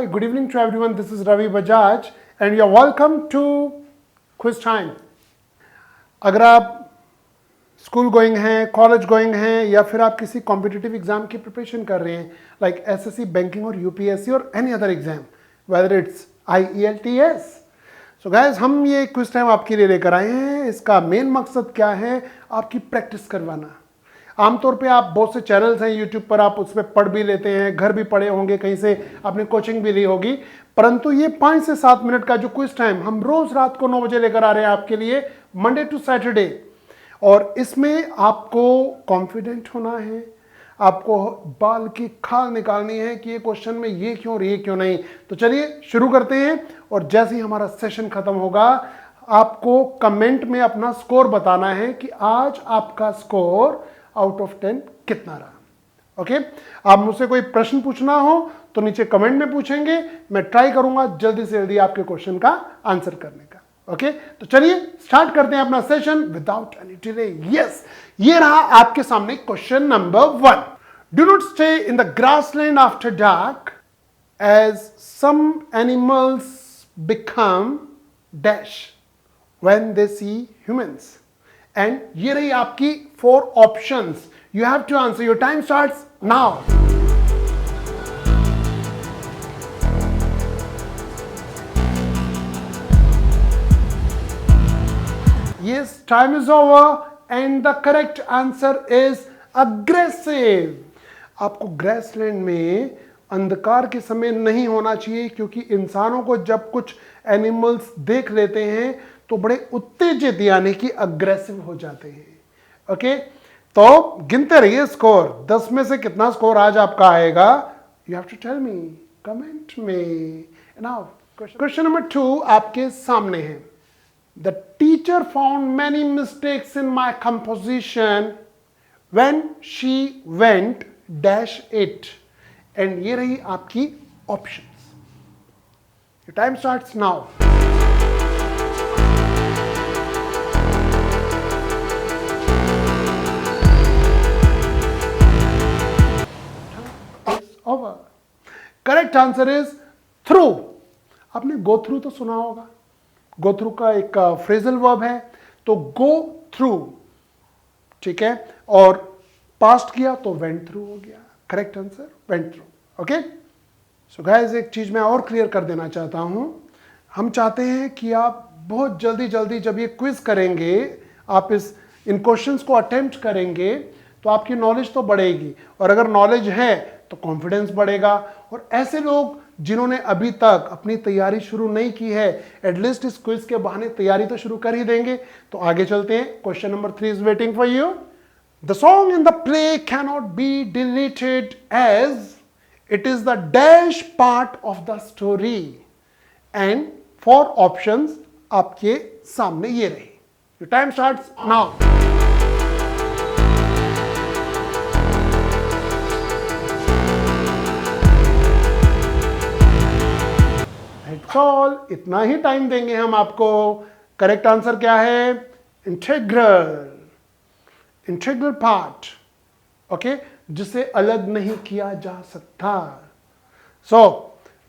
Hi, good evening to everyone. This is Ravi Bajaj and you are welcome to Quiz Time. अगर आप school going हैं, college going हैं या फिर आप किसी कॉम्पिटिटिव एग्जाम की प्रिपरेशन कर रहे हैं लाइक एसएससी, बैंकिंग और यूपीएससी और any other exam, whether it's IELTS. So guys, हम ये क्विज टाइम आपके लिए लेकर आए हैं. इसका मेन मकसद क्या है? आपकी प्रैक्टिस करवाना. आमतौर पे आप बहुत से चैनल्स हैं यूट्यूब पर, आप उसमें पढ़ भी लेते हैं, घर भी पढ़े होंगे, कहीं से आपने कोचिंग भी ली होगी, परंतु ये 5 से 7 मिनट का जो क्विज टाइम हम रोज रात को 9 बजे लेकर आ रहे हैं आपके लिए, मंडे टू सैटरडे. और इसमें आपको कॉन्फिडेंट होना है, आपको बाल की खाल निकालनी है कि ये क्वेश्चन में ये क्यों और ये क्यों नहीं. तो चलिए शुरू करते हैं. और जैसे ही हमारा सेशन खत्म होगा, आपको कमेंट में अपना स्कोर बताना है कि आज आपका स्कोर आउट ऑफ 10 कितना रहा. ओके, आप मुझसे कोई प्रश्न पूछना हो तो नीचे कमेंट में पूछेंगे, मैं ट्राई करूंगा जल्दी से जल्दी आपके क्वेश्चन का आंसर करने का. ओके, तो चलिए स्टार्ट करते हैं अपना session without any delay. Yes, ये रहा आपके सामने question number 1. Do not stay in the grassland after dark as some animals become dash when they see humans. And ये रही आपकी 4 options. You have to answer. Your time starts now. Yes, time is over and the correct answer is aggressive. आपको grassland में अंधकार के समय नहीं होना चाहिए, क्योंकि इंसानों को जब कुछ एनिमल्स देख लेते हैं तो बड़े उत्तेजित यानी कि अग्रेसिव हो जाते हैं. ओके, तो गिनते रहिए स्कोर. 10 में से कितना स्कोर आज आपका आएगा? You have to tell me comment में. नाउ क्वेश्चन नंबर 2 आपके सामने है. The teacher found many mistakes in my composition when she went dash it. And ये रही आपकी options. Your time starts now. It's over. Correct answer is through. आपने go through तो सुना होगा. गो थ्रू का एक फ्रेजल वर्ब है, तो गो थ्रू, ठीक है, और पास्ट किया तो वेंट थ्रू हो गया. Correct answer went through. Okay, so guys, एक चीज मैं और क्लियर कर देना चाहता हूं. हम चाहते हैं कि आप बहुत जल्दी जल्दी जब ये क्विज करेंगे, आप इन क्वेश्चंस को अटेम्प्ट करेंगे तो आपकी नॉलेज तो बढ़ेगी, और अगर नॉलेज है तो कॉन्फिडेंस बढ़ेगा. और ऐसे लोग जिन्होंने अभी तक अपनी तैयारी शुरू नहीं की है, एटलीस्ट इस क्विज के बहाने तैयारी तो शुरू कर ही देंगे. तो आगे चलते हैं. Question number 3 is waiting for you. The song in the play can not be deleted as it is the dash part of the story. And 4 options आपके सामने ये रहे. Your time starts now. All इतना ही time देंगे हम आपको. Correct answer क्या है? इंटीग्रल. Integral part. ओके, जिसे अलग नहीं किया जा सकता. सो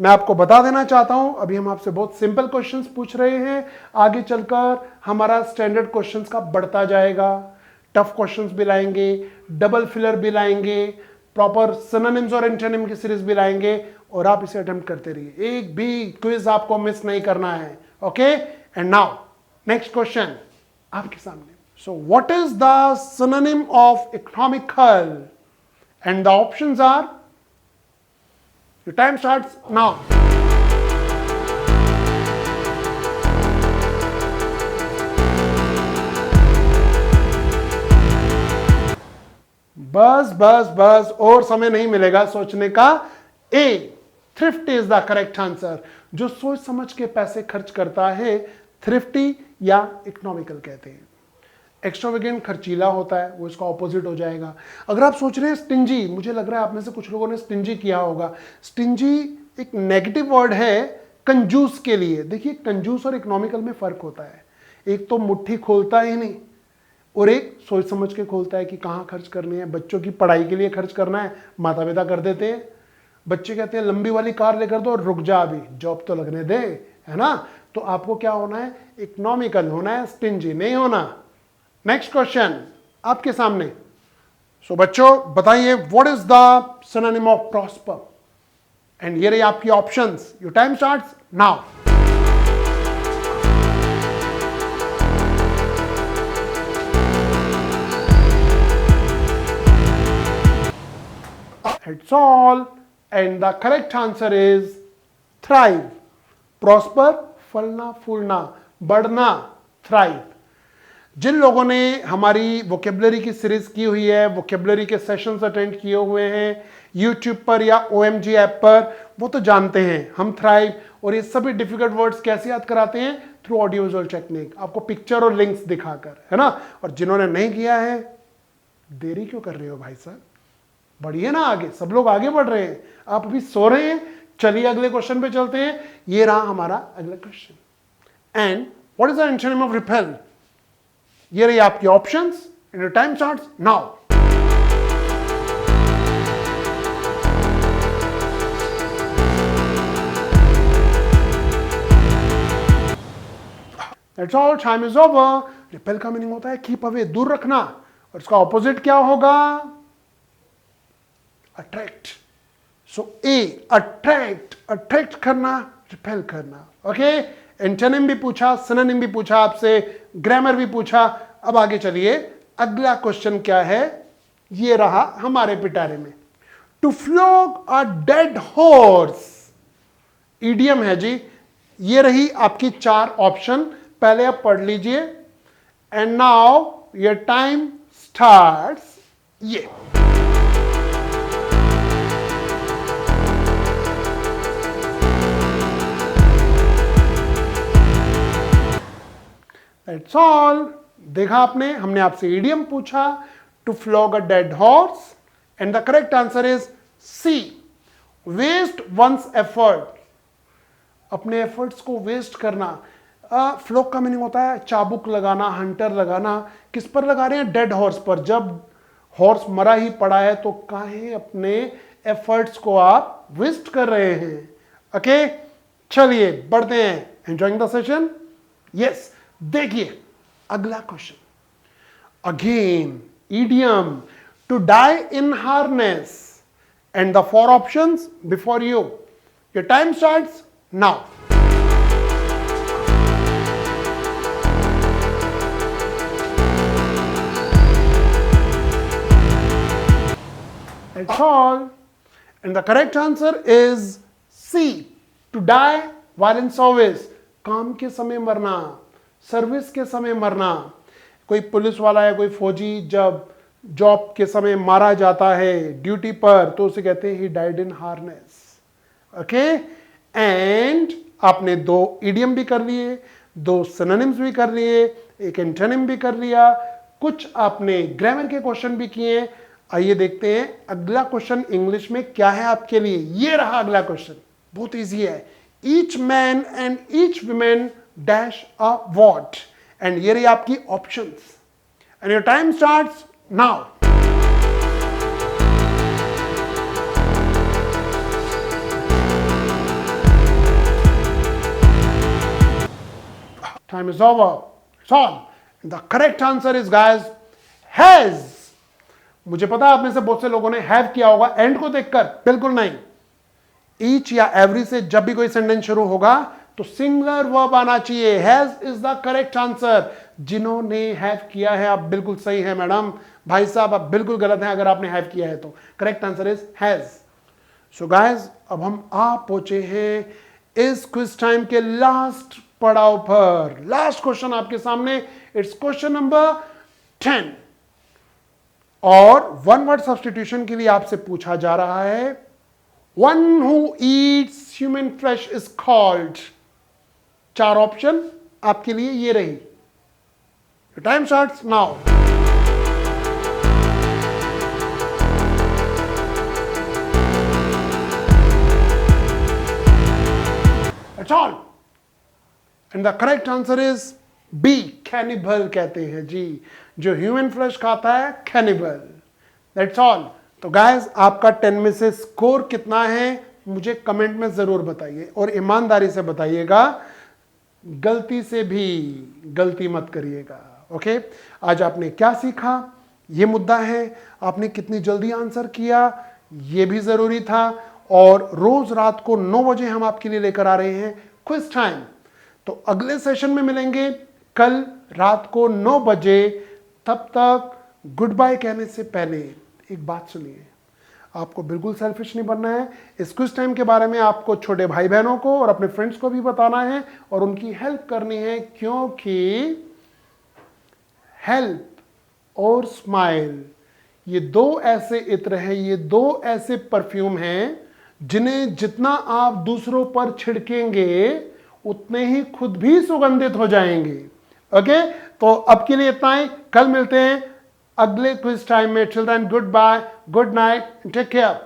मैं आपको बता देना चाहता हूं, अभी हम आपसे बहुत सिंपल क्वेश्चंस पूछ रहे हैं. आगे चलकर हमारा स्टैंडर्ड क्वेश्चंस का बढ़ता जाएगा. टफ क्वेश्चंस भी लाएंगे, डबल फिलर भी लाएंगे, प्रॉपर सिनोनिम्स और एंटोनिम की सीरीज भी लाएंगे, और आप इसे अटेम्प्ट करते रहिए. एक भी क्विज आपको मिस नहीं करना है. Okay, and now next question आपके सामने. So what is the synonym of economical? And the options are, your time starts now. बस बस बस, और समय नहीं मिलेगा सोचने का. A, thrifty is the correct answer. जो सोच समझ के पैसे खर्च करता है, थ्रिफ्टी या इकोनॉमिकल कहते हैं. एक्स्ट्रावेगेंट खर्चीला होता है, वो इसका ऑपोजिट हो जाएगा. अगर आप सोच रहे हैं स्टिंजी, मुझे लग रहा है आप में से कुछ लोगों ने स्टिंजी किया होगा. स्टिंजी एक नेगेटिव वर्ड है कंजूस के लिए. देखिए, कंजूस और इकोनॉमिकल में फर्क होता है. एक तो मुट्ठी खोलता ही नहीं, और एक सोच समझ के खोलता है कि कहाँ खर्च करनी है. बच्चों की पढ़ाई के लिए खर्च करना है, माता पिता कर देते हैं. बच्चे कहते हैं लंबी वाली कार लेकर दो, रुक जा अभी जॉब तो लगने दे, है ना। तो आपको क्या होना है, इकोनॉमिकल होना है, स्टिंजी नहीं होना। नेक्स्ट क्वेश्चन आपके सामने। सो बच्चों बताइए what is the synonym of prosper, and ये रही आपकी options. Your time starts now. It's all, and the correct answer is thrive. Prosper, फलना फूलना, बढ़ना, thrive. जिन लोगों ने हमारी वोकेबलरी की सीरीज की हुई है, वोकेबलरी के सेशंस अटेंड किए हुए हैं यूट्यूब पर या OMG ऐप पर, वो तो जानते हैं हम थ्राइव और ये सभी डिफिकल्ट वर्ड्स कैसे याद कराते हैं, थ्रू ऑडियो विजुअल टेक्निक, आपको पिक्चर और लिंक्स दिखाकर, है ना। और जिन्होंने नहीं किया है, देरी क्यों कर रहे हो भाई साहब, बढ़िए ना आगे, सब लोग आगे बढ़ रहे हैं, आप अभी सो रहे हैं। चलिए अगले क्वेश्चन पे चलते हैं। ये रहा हमारा अगला question. And what is the antonym of repel? ये रही आपकी options and your time starts now. That's all, time is over. Repel का मीनिंग होता है कीप अवे, दूर रखना, और इसका ऑपोजिट क्या होगा, अट्रैक्ट। सो ए अट्रैक्ट, अट्रैक्ट करना, रिपेल करना। ओके, एंटोनिम भी पूछा, सिनोनिम भी पूछा आपसे, ग्रामर भी पूछा। अब आगे चलिए, अगला क्वेश्चन क्या है, ये रहा हमारे पिटारे में। To flog a dead horse, idiom है जी। ये रही आपकी 4 ऑप्शन, पहले आप पढ़ लीजिए। And now your time starts. ये That's all. देखा आपने, हमने आपसे इडियम पूछा, to flog a dead horse, and the correct answer is C, waste one's effort, अपने एफर्ट्स को वेस्ट करना। फ्लॉग का मीनिंग होता है चाबुक लगाना, हंटर लगाना। किस पर लगा रहे हैं, डेड हॉर्स पर। जब हॉर्स मरा ही पड़ा है तो काहे अपने एफर्ट्स को आप वेस्ट कर रहे हैं। ओके, चलिए बढ़ते हैं। Enjoying the session? यस। देखिए अगला question, again idiom, to die in harness, and the 4 options before you. Your time starts now. That's all, and the correct answer is C, to die while in service, काम के समय मरना, service के समय मरना। कोई पुलिस वाला है, कोई फौजी जब जॉब के समय मारा जाता है ड्यूटी पर, तो उसे कहते हैं he died in harness. Okay, and आपने 2 इडियम भी कर लिए, 2 सिनोनिम्स भी कर लिए, एक एंटोनिम भी कर लिया, कुछ आपने ग्रामर के क्वेश्चन भी किए। आइए देखते हैं अगला क्वेश्चन इंग्लिश में क्या है आपके लिए। ये रहा अगला क्वेश्चन, बहुत इजी है। Each man and each women dash a what, and ये रही आपकी options, and your time starts now. Time is over. It's on. And the correct answer is, guys, has. मुझे पता है आप में से बहुत से लोगों ने हैव किया होगा एंड को देखकर, बिल्कुल नहीं। ईच या एवरी से जब भी कोई सेंटेंस शुरू होगा तो सिंगुलर वर्ब आना चाहिए। Has is the correct answer. जिन्होंने हैव किया है आप बिल्कुल सही है मैडम, भाई साहब आप बिल्कुल गलत हैं अगर आपने हैव किया है तो। Correct answer is has. So guys, अब हम आ पहुंचे हैं इस क्विज टाइम के लास्ट पड़ाव पर। लास्ट क्वेश्चन आपके सामने, इट्स क्वेश्चन नंबर 10, और 1 वर्ड सब्स्टिट्यूशन के लिए आपसे पूछा जा रहा है, one who Yeats human flesh is called. 4 option आपके लिए ये रही। Time starts now. That's all. And the correct answer is B, cannibal कहते हैं जी। जो ह्यूमन फ्लैश खाता है, cannibal. That's all. तो गाइस आपका 10 में से स्कोर कितना है मुझे कमेंट में जरूर बताइए और ईमानदारी से बताइएगा, गलती से भी गलती मत करिएगा। ओके, आज आपने क्या सीखा ये मुद्दा है, आपने कितनी जल्दी आंसर किया ये भी जरूरी था, और रोज रात को 9 बजे हम आपके लिए लेकर आ रहे हैं क्विज टाइम। तो अगले सेशन में मिलेंगे कल रात को 9 बजे। तब तक गुड बाय कहने से पहले एक बात सुनिए, आपको बिल्कुल सेल्फिश नहीं बनना है। इस क्विज टाइम के बारे में आपको छोटे भाई बहनों को और अपने फ्रेंड्स को भी बताना है और उनकी हेल्प करनी है, क्योंकि हेल्प और स्माइल ये दो ऐसे इत्र हैं, ये दो ऐसे परफ्यूम हैं जिन्हें जितना आप दूसरों पर छिड़केंगे उतने ही खुद भी सुगंधित हो जाएंगे। ओके, तो अब के लिए इतना ही, कल मिलते हैं अगले क्विज टाइम में। Till then good bye, good night, take care.